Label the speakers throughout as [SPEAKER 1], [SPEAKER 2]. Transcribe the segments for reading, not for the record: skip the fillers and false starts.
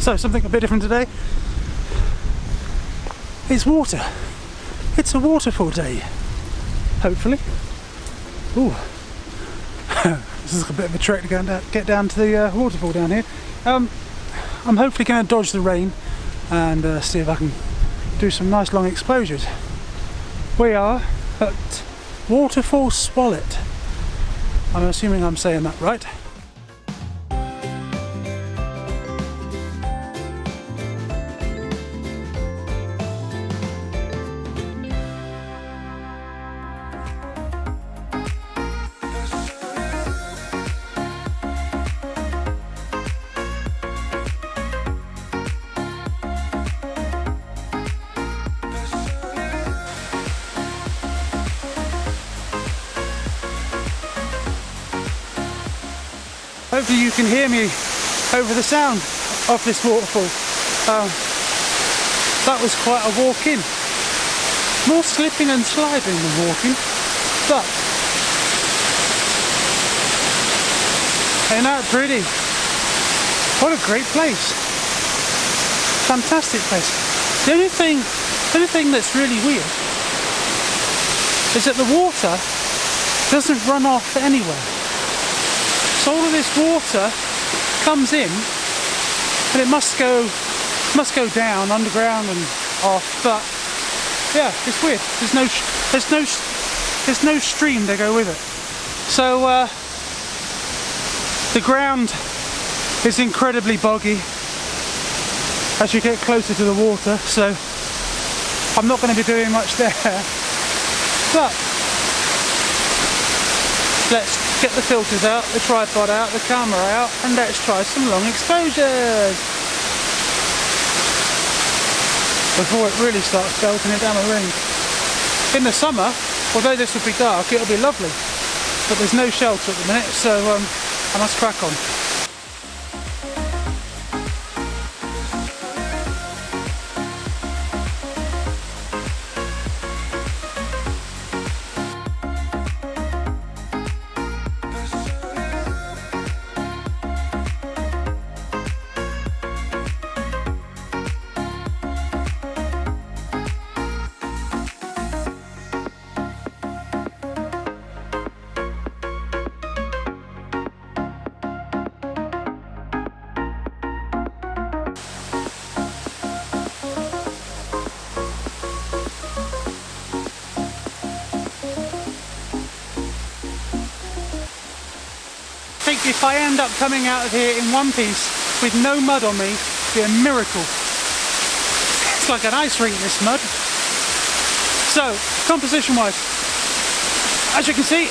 [SPEAKER 1] So something a bit different today. It's water. It's a waterfall day. Hopefully. Ooh. This is a bit of a trek to get down to the waterfall down here. I'm hopefully going to dodge the rain and see if I can do some nice long exposures. We are at Waterfall Swallet. I'm assuming I'm saying that right. Hopefully you can hear me over the sound of this waterfall. That was quite a walk in. More slipping and sliding than walking, but ain't that pretty? What a great place. Fantastic place. The only thing that's really weird is that the water doesn't run off anywhere. So all of this water comes in, and it must go down underground and off. But yeah, it's weird. There's no stream to go with it. So the ground is incredibly boggy as you get closer to the water. So I'm not going to be doing much there. But let's get the filters out, the tripod out, the camera out, and let's try some long exposures before it really starts belting it down the ring. In the summer, although this will be dark, it'll be lovely, but there's no shelter at the minute, so I must crack on. If I end up coming out of here in one piece with no mud on me, it'd be a miracle. It's like an ice rink, this mud. So, composition wise, as you can see,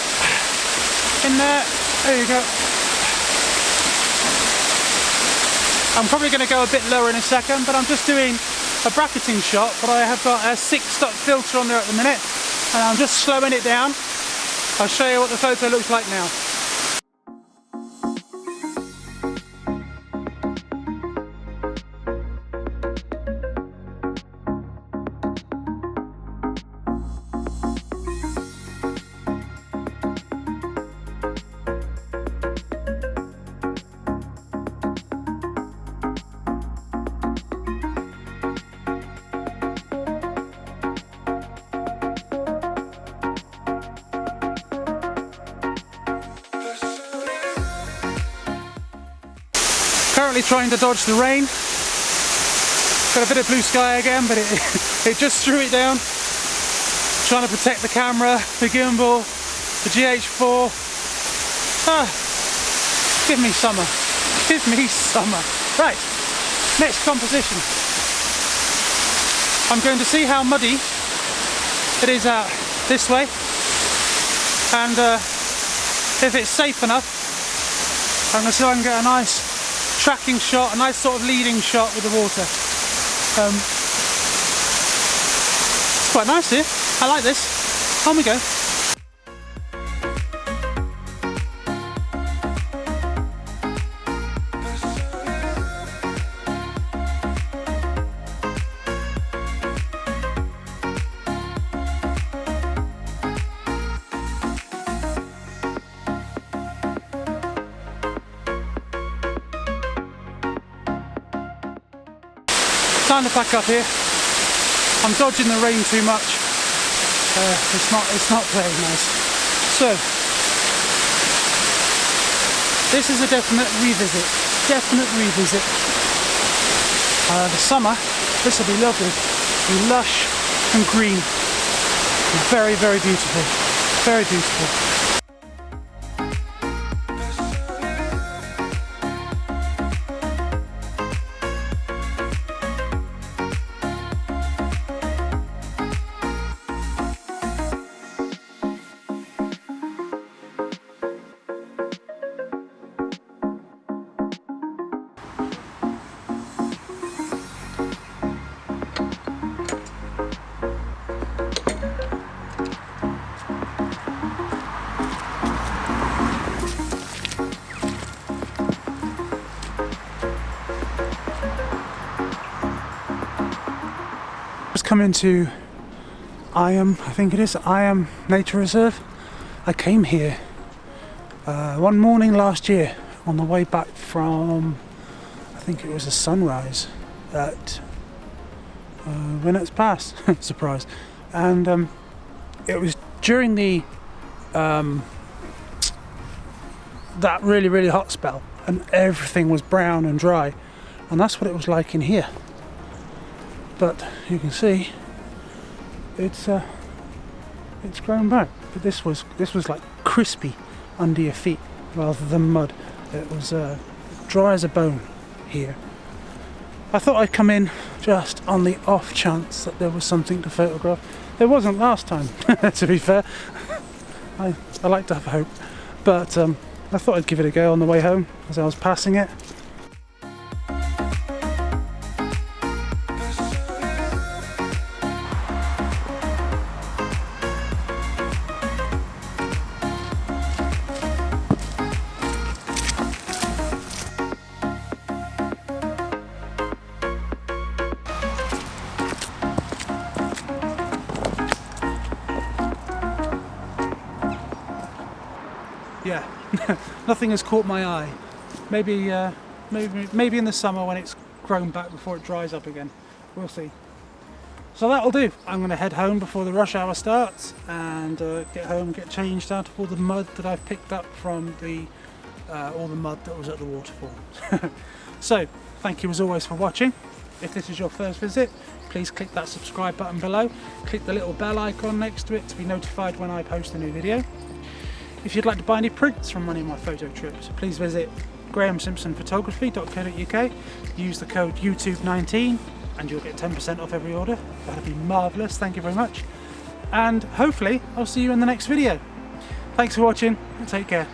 [SPEAKER 1] in there you go. I'm probably going to go a bit lower in a second, but I'm just doing a bracketing shot, but I have got a 6-stop filter on there at the minute, and I'm just slowing it down. I'll show you what the photo looks like now. Currently trying to dodge the rain. Got a bit of blue sky again, but it just threw it down. Trying to protect the camera, the gimbal, the GH4. Give me summer. Give me summer. Right, next composition. I'm going to see how muddy it is out this way, and if it's safe enough, I'm going to see if I can get a nice tracking shot, a nice sort of leading shot with the water. It's quite nice here. I like this. On we go. Time to pack up here. I'm dodging the rain too much. It's not very nice. So this is a definite revisit. The summer, this will be lovely. It'll be lush and green. Very, very beautiful. Very beautiful. Come into Eyam, I think it is, Eyam Nature Reserve. I came here one morning last year on the way back from, I think it was a sunrise at Winnet's Pass, surprise. And it was during the that really hot spell, and everything was brown and dry, and that's what it was like in here. But you can see it's grown back. But this was like crispy under your feet rather than mud. It was dry as a bone here. I thought I'd come in just on the off chance that there was something to photograph. There wasn't last time, to be fair. I like to have hope, but I thought I'd give it a go on the way home as I was passing it. Yeah, nothing has caught my eye. Maybe in the summer when it's grown back before it dries up again. We'll see. So that'll do. I'm going to head home before the rush hour starts and get home, get changed out of all the mud that I've picked up from all the mud that was at the waterfall. So, thank you as always for watching. If this is your first visit, please click that subscribe button below. Click the little bell icon next to it to be notified when I post a new video. If you'd like to buy any prints from one of my photo trips, please visit grahamsimpsonphotography.co.uk, use the code YouTube19 and you'll get 10% off every order. That'd be marvellous, thank you very much. And hopefully I'll see you in the next video. Thanks for watching and take care.